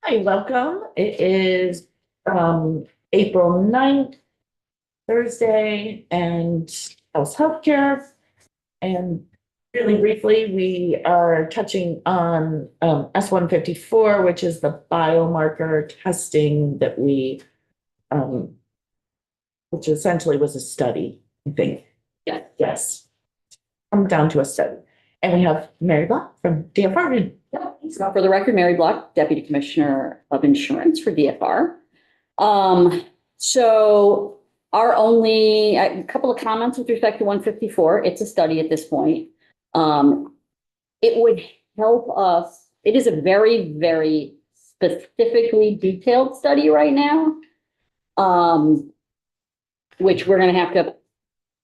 Hi, welcome. It is April 9th, Thursday, and Health Healthcare. And really briefly, we are touching on S-154, which is the biomarker testing that we which essentially was a study, I think. Yeah. Yes. Come down to a study. And we have Mary Block from DFR. So for the record, Mary Block, Deputy Commissioner of Insurance for DFR. So our only, a couple of comments with respect to 154. It's a study at this point. It would help us. It is a very, very specifically detailed study right now, which we're going to have to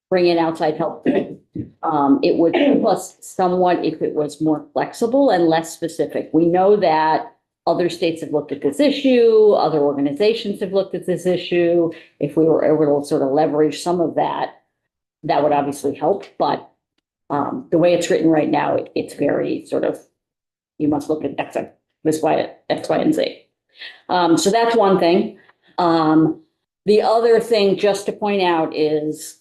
bring in outside help. It would help us somewhat if it was more flexible and less specific. We know that other states have looked at this issue, other organizations have looked at this issue. If we were able to sort of leverage some of that, that would obviously help. But the way it's written right now, it's very sort of, you must look at X, Y, and Z. So that's one thing. The other thing just to point out is,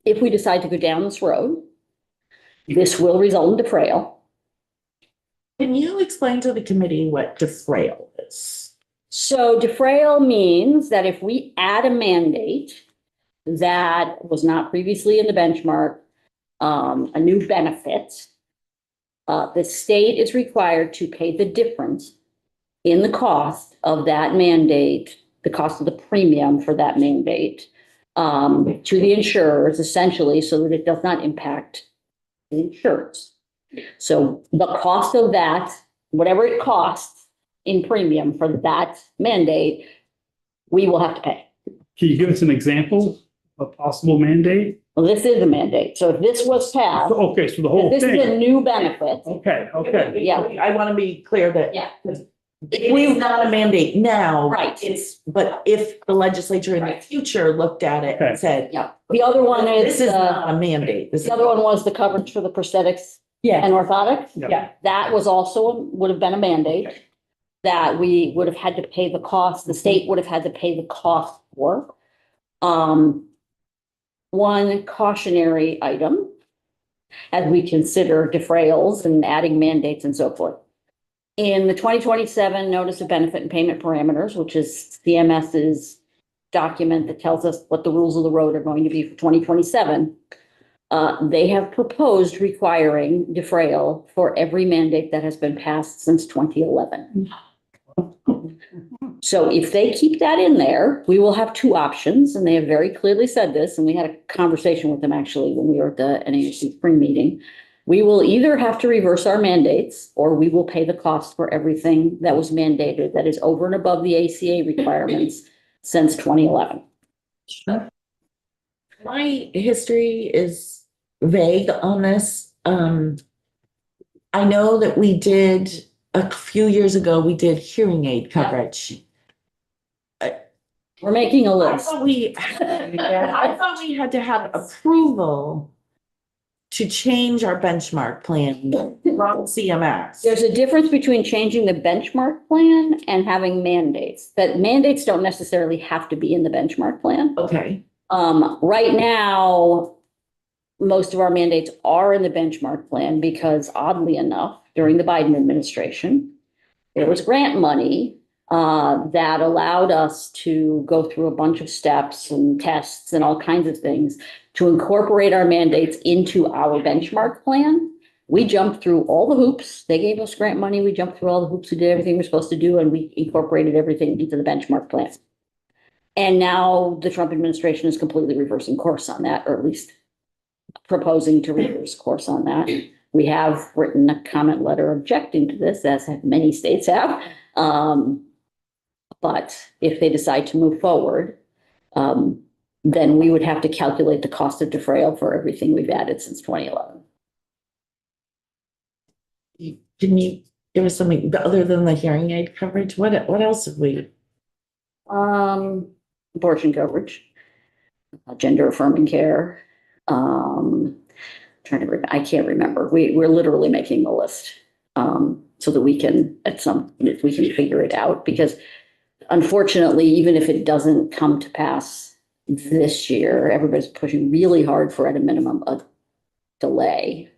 if we decide to go down this road, this will result in defrayal. Can you explain to the committee what defrayal is? So defrayal means that if we add a mandate that was not previously in the benchmark, a new benefit, the state is required to pay the difference in the cost of that mandate, the cost of the premium for that mandate, to the insurers, essentially, so that it does not impact the insurers. So the cost of that, whatever it costs in premium for that mandate, we will have to pay. Can you give us an example of possible mandate? Well, this is a mandate. So if this was passed, Okay, so the whole this is a thing. new benefit. Okay. Yeah. I want to be clear that Yeah. it's not a mandate now. Right. But if the legislature in the Right. future looked at it Okay. and said, Yeah. The other one is, this is not a mandate. This the other one was the coverage for the prosthetics Yeah, and orthotics. yeah. That was also, would have been a mandate that we would have had to pay the cost, the state would have had to pay the cost for. One cautionary item, as we consider defrayals and adding mandates and so forth. In the 2027 Notice of Benefit and Payment Parameters, which is CMS's document that tells us what the rules of the road are going to be for 2027, they have proposed requiring defrayal for every mandate that has been passed since 2011. So if they keep that in there, we will have two options, and they have very clearly said this, and we had a conversation with them actually when we were at the NAHC spring meeting. We will either have to reverse our mandates, or we will pay the cost for everything that was mandated that is over and above the ACA requirements since 2011. My history is vague on this. I know that we did, a few years ago, we did hearing aid coverage. We're making a I list. thought I thought we had to have approval to change our benchmark plan from CMS. There's a difference between changing the benchmark plan and having mandates. That mandates don't necessarily have to be in the benchmark plan. Okay, Right now, most of our mandates are in the benchmark plan because oddly enough, during the Biden administration, there was grant money that allowed us to go through a bunch of steps and tests and all kinds of things to incorporate our mandates into our benchmark plan. We jumped through all the hoops. They gave us grant money. We jumped through all the hoops. We did everything we're supposed to do, and we incorporated everything into the benchmark plan. And now the Trump administration is completely reversing course on that, or at least proposing to reverse course on that. We have written a comment letter objecting to this, as many states have. But if they decide to move forward, then we would have to calculate the cost of defrayal for everything we've added since 2011. can you give us something other than the hearing aid coverage? What else have we? Abortion coverage, gender affirming care. I can't remember. We're literally making the list. so that we can, if we can figure it out, because unfortunately, even if it doesn't come to pass this year, everybody's pushing really hard for, at a minimum, a delay.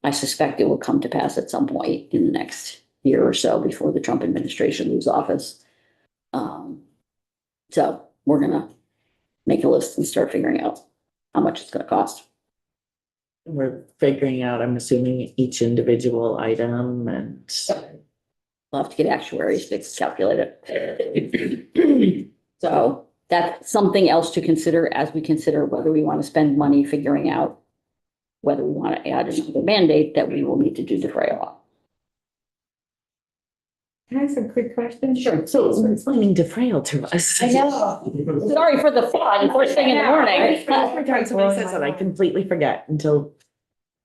I suspect it will come to pass at some point in the next year or so before the Trump administration leaves office. So we're gonna make a list and start figuring out how much it's gonna cost. We're figuring out, I'm assuming, each individual item and. We'll have to get actuaries to calculate it. So that's something else to consider as we consider whether we want to spend money figuring out whether we want to add another mandate that we will need to do defray on. Can I ask a quick question? Sure. So explaining defrayal to us. I know. Sorry for the fun, first thing in the morning. Somebody says that, I completely forget until.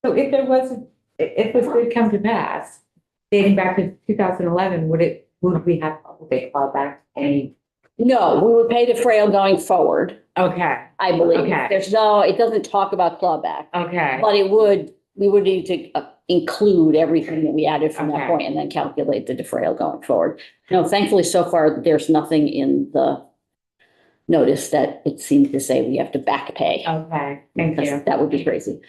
So if there was, if this did come to pass, dating back to 2011, would we have to claw back any? No, we would pay defray going forward, Okay, I believe. Okay. It doesn't talk about clawback, okay. but we would need to include everything that we added from that Okay. point and then calculate the defray going forward. No, thankfully, so far, there's nothing in the notice that it seems to say we have to back pay. Okay, thank Because you. that would be crazy.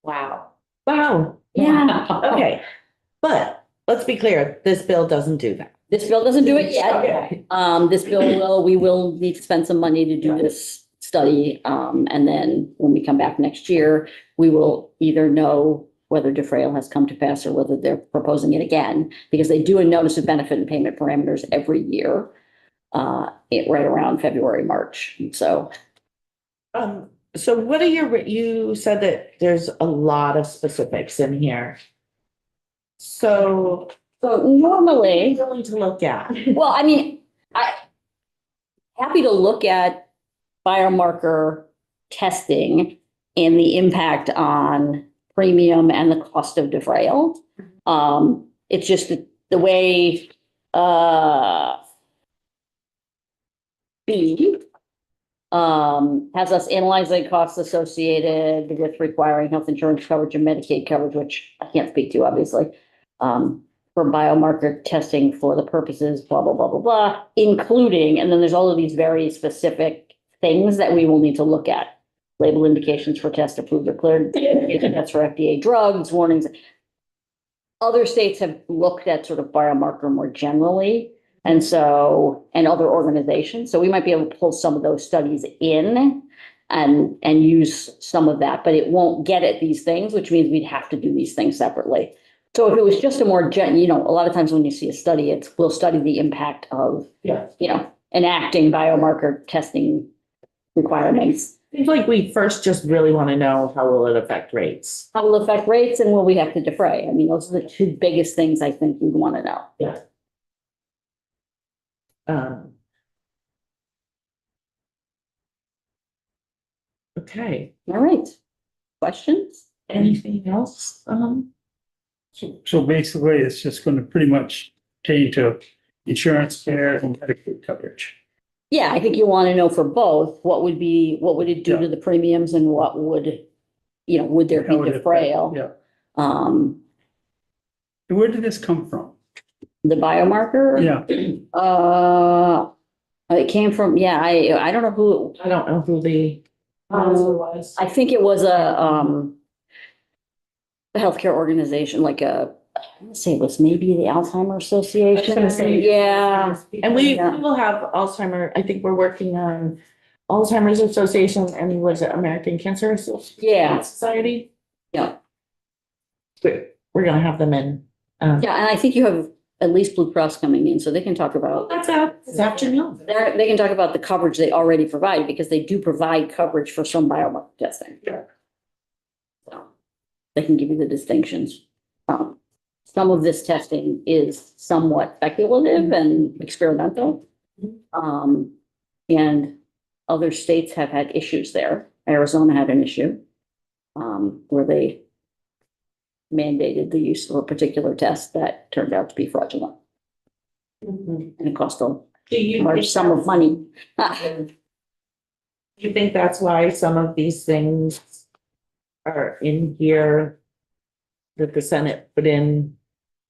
Wow. Wow. Yeah. Okay, but let's be clear, this bill doesn't do that. This bill doesn't do it yet. Okay. This bill we will need to spend some money to do this study. And then when we come back next year, we will either know whether defray has come to pass or whether they're proposing it again, because they do a notice of benefit and payment parameters every year, right around February, March. So So what are you said that there's a lot of specifics in here. So normally, willing to look at. well, I mean, happy to look at biomarker testing and the impact on premium and the cost of defrayal. It's just the way, B, has us analyzing costs associated with requiring health insurance coverage and Medicaid coverage, which I can't speak to, obviously. For biomarker testing for the purposes, blah, blah, blah, blah, blah, including, and then there's all of these very specific things that we will need to look at. Label indications for test approved or cleared, that's for FDA drugs, warnings. Other states have looked at sort of biomarker more generally, and other organizations. So we might be able to pull some of those studies in and use some of that, but it won't get at these things, which means we'd have to do these things separately. So if it was just a more a lot of times when you see a study, we'll study the impact of, enacting biomarker testing requirements. Seems like we first just really want to know how will it affect rates. How will it affect rates and will we have to defray? I mean, those are the two biggest things I think you'd want to know. Yeah. Okay, All right. Questions? anything else? So basically, it's just going to pretty much pertain to insurance, care, and Medicaid coverage. Yeah, I think you want to know for both, what would it do to Yeah. the premiums and what would, would there be How would it affect- defrayal? Yeah. Where did this come from? The biomarker? Yeah, It came from, I don't know who, I don't know who the was. I think it was a healthcare organization, like let's say it was maybe the Alzheimer's Association. Yeah. And we Yeah. will have Alzheimer, I think we're working on Alzheimer's Association and was it American Cancer Yeah. Society? Yeah. We're gonna have them in. Yeah, and I think you have at least Blue Cross coming in, so they can talk about, That's out this afternoon. they can talk about the coverage they already provide, because they do provide coverage for some biomarker testing. Yeah. So they can give you the distinctions. Some of this testing is somewhat speculative and experimental. And other states have had issues there. Arizona had an issue, where they mandated the use of a particular test that turned out to be fraudulent, and it cost a Do you large think sum of money. you think that's why some of these things are in here? that the Senate put in.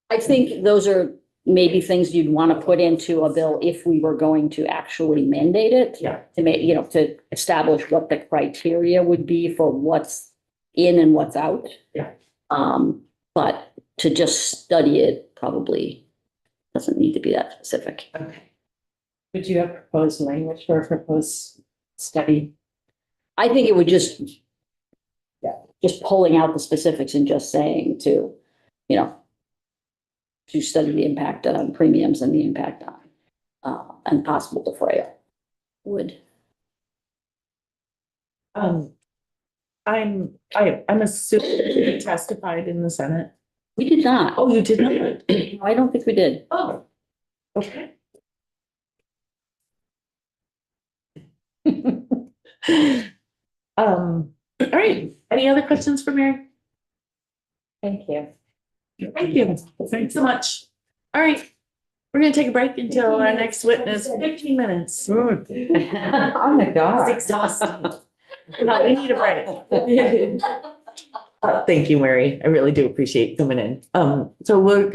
I think those are maybe things you'd want to put into a bill if we were going to actually mandate it. Yeah. To make, to establish what the criteria would be for what's in and what's out. Yeah. But to just study it probably doesn't need to be that specific. Okay. Would you have proposed language for a proposed study? I think it would just, just pulling out the specifics and just saying to study the impact on premiums and the impact on, and possible defrayal would. I'm assuming you testified in the Senate. We did not. Oh, you did not? I don't think we did. Oh, okay. All right, any other questions for Mary? Thank you. Thank you. Thanks so much. All right, we're gonna take a break until our next witness, 15 minutes. Good. Oh my It's God. exhausting. No, we need a break. Thank you, Mary. I really do appreciate you coming in. So we're gonna